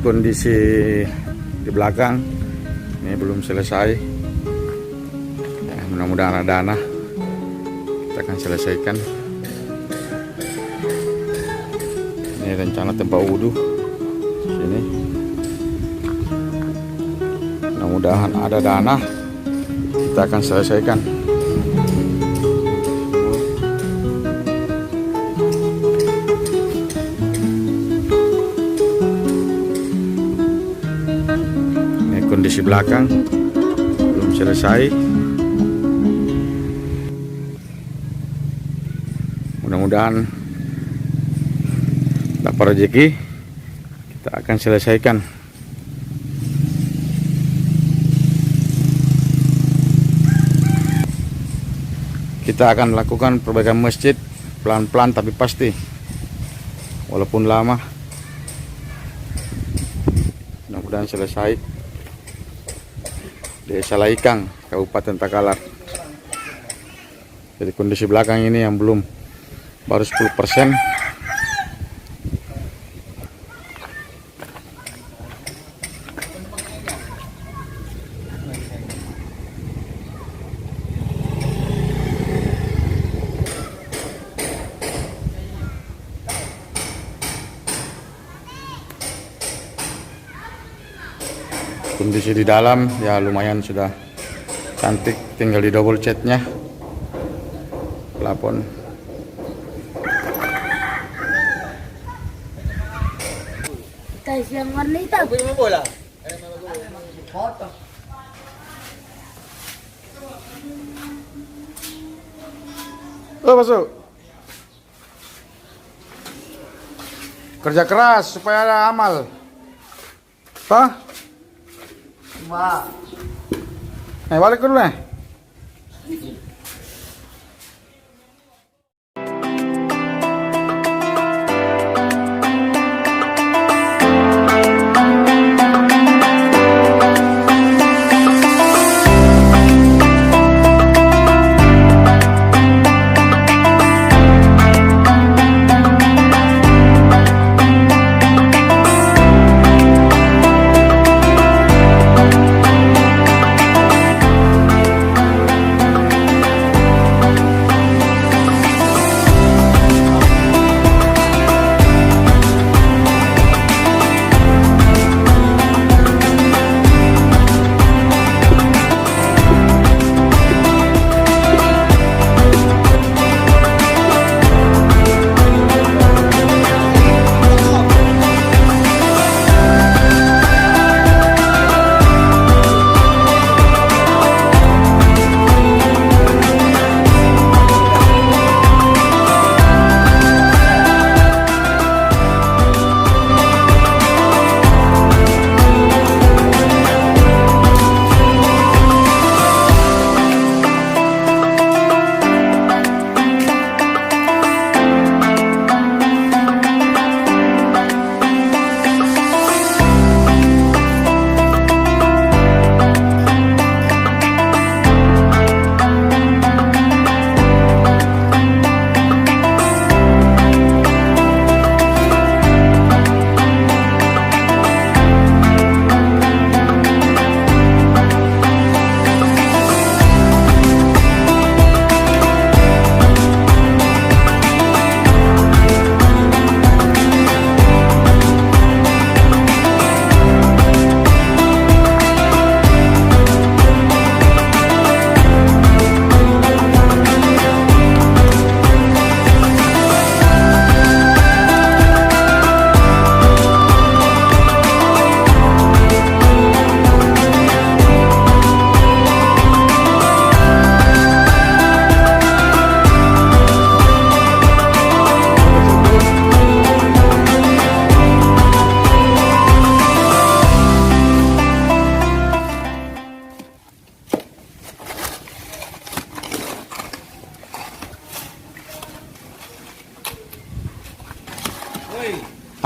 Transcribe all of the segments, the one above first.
kondisi di belakang ini belum selesai ya, mudah-mudahan ada dana kita akan selesaikan. Ini rencana tempat wudhu sini, mudah-mudahan ada dana kita akan selesaikan. Kondisi belakang belum selesai. Mudah-mudahan dapat rezeki, kita akan selesaikan. Kita akan lakukan perbaikan masjid pelan-pelan tapi pasti, walaupun lama. Mudah-mudahan selesai. Desa Laikang, Kabupaten Takalar. Jadi kondisi belakang ini yang belum, baru 10%. Kondisi di dalam ya lumayan sudah cantik, tinggal di double catnya plafon. Guys, yang warna hitam. Bola. Masuk. Kerja keras supaya ada amal. Pak? Balik dulu nih.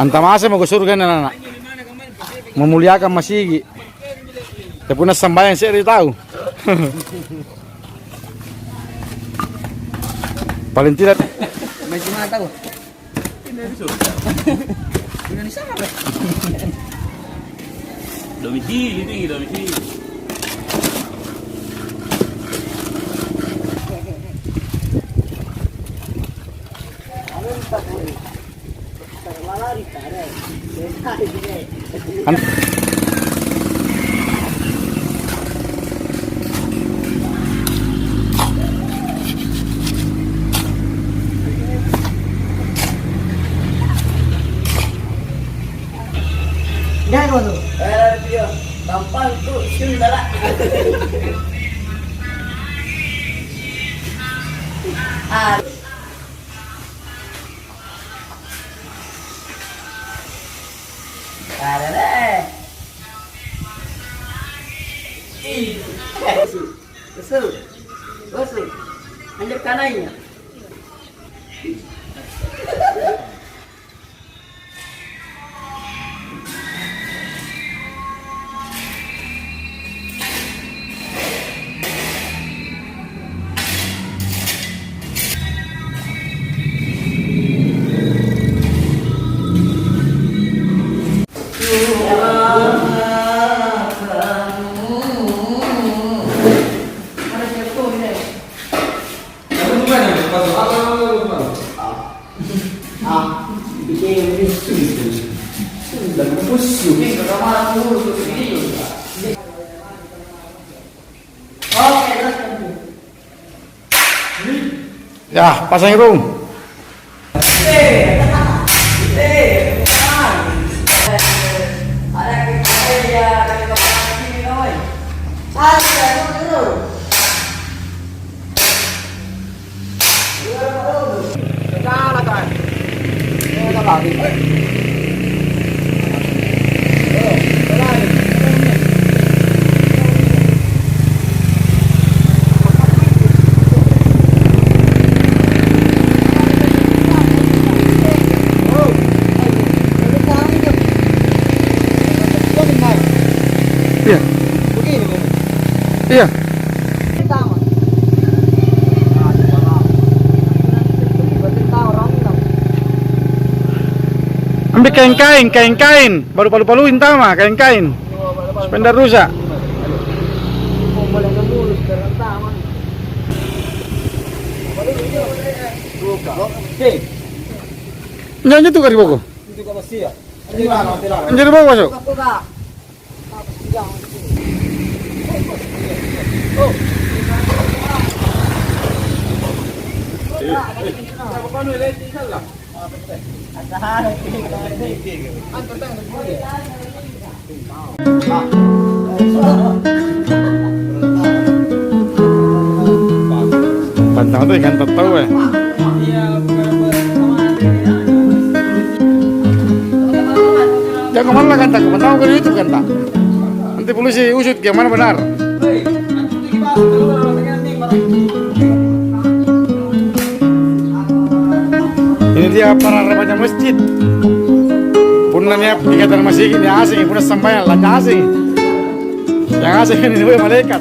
Antamasa mau ke surga anak, memuliakan masigi. Tapi punya sembahyang saya tahu. Paling tidak. Masih mana tahu? Indonesia. Indonesia apa? Domisili tinggi domisili. Kan Jangan tuh. Dia gampang tuh sundara. Ah. Ada deh. Besul. Besul. Anjir kanainya. ya, pasang rum. Iya. Iya. Ambil kain-kain, baru palu-paluin tama, kain-kain. Spender rusak. Nyanyi tuh kari boko. Anjir boko masuk. Pantang tuh ikan tahu ya. Jangan kemana kan tak? Pantang ke YouTube kan tak? Nanti polisi usut gimana benar. Ini dia para remaja masjid. Punanya ikatan masih ini asing, punah sampai lanjut asing. Yang asing ini malaikat.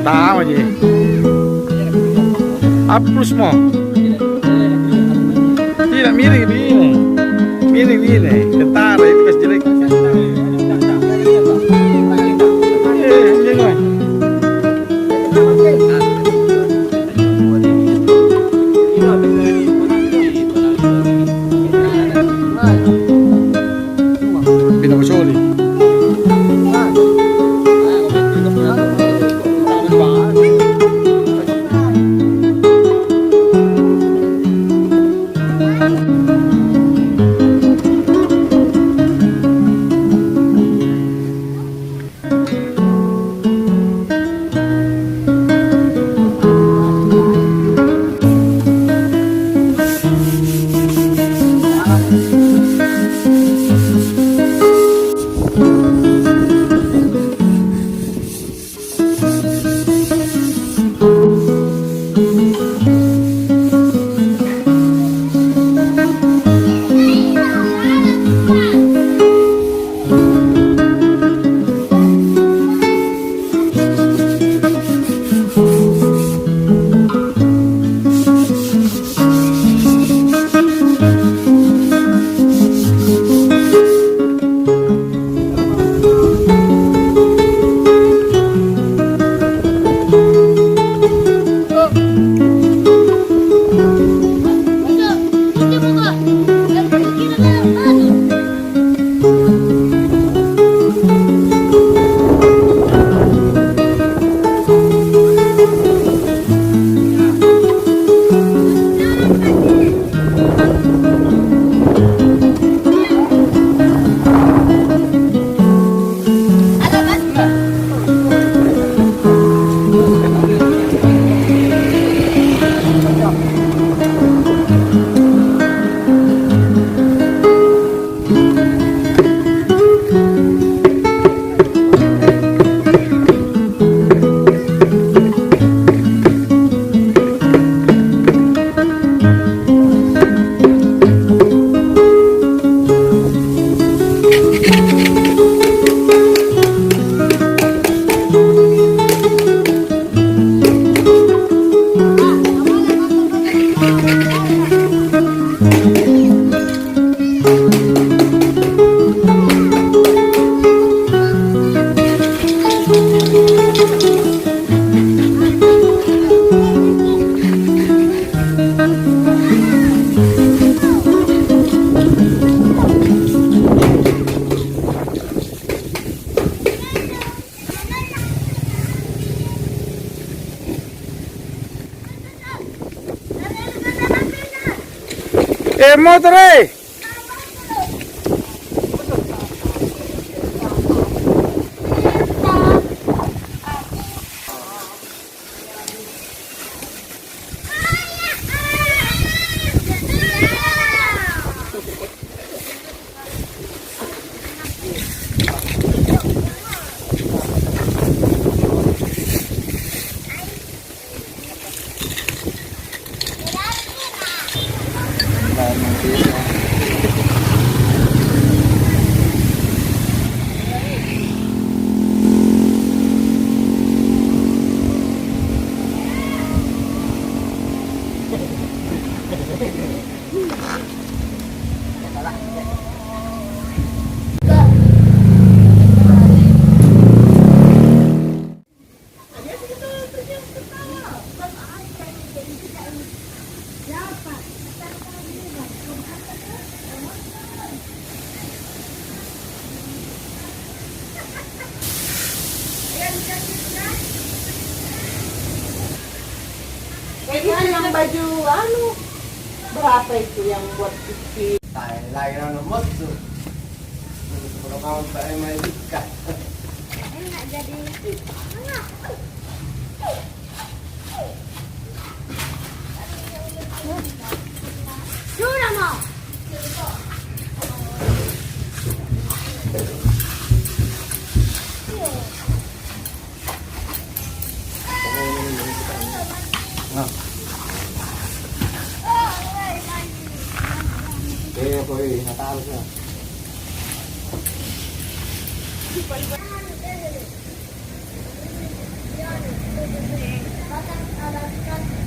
Tahu aja. Hapus mau. Tidak miring ini. Miring ini. Ketara itu kas jelek. Jangan. Pindah ke Soli. motor eh. Itu yang baju anu berapa itu yang buat pipi? Lagi orang nomor tuh. Kalau kamu pakai main ikan. Enak jadi. Sudah mau. Eh, boy, natal siya. Ada